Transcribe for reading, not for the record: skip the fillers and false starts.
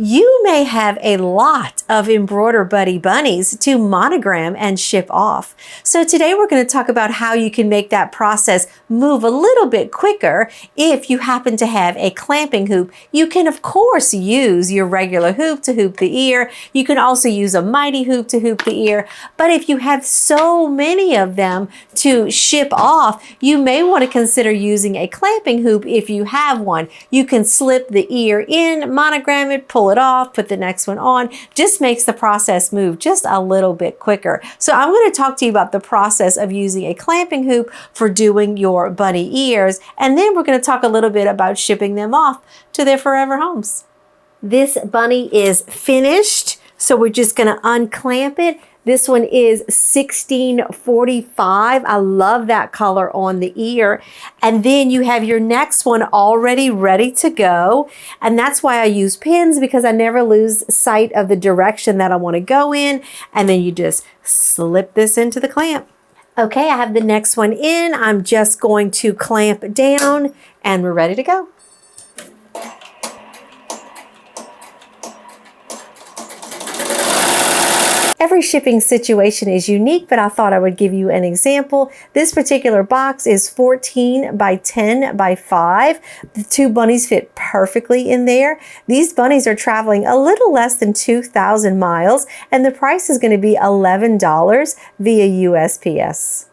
You may have a lot of Embroider Buddy bunnies to monogram and ship off. So today we're going to talk about how you can make that process move a little bit quicker. If you happen to have a clamping hoop, you can of course use your regular hoop to hoop the ear. You can also use a mighty hoop to hoop the ear. But if you have so many of them to ship off, you may want to consider using a clamping hoop if you have one. You can slip the ear in, monogram it, pull it off, put the next one on. Just makes the process move just a little bit quicker. So I'm going to talk to you about the process of using a clamping hoop for doing your bunny ears, and then we're going to talk a little bit about shipping them off to their forever homes. This bunny is finished, so we're just going to unclamp it. This one is 1645. I love that color on the ear. And then you have your next one already ready to go. And that's why I use pins, because I never lose sight of the direction that I want to go in. And then you just slip this into the clamp. Okay, I have the next one in. I'm just going to clamp down and we're ready to go. Every shipping situation is unique, but I thought I would give you an example. This particular box is 14 by 10 by 5. The two bunnies fit perfectly in there. These bunnies are traveling a little less than 2,000 miles, and the price is going to be $11 via USPS.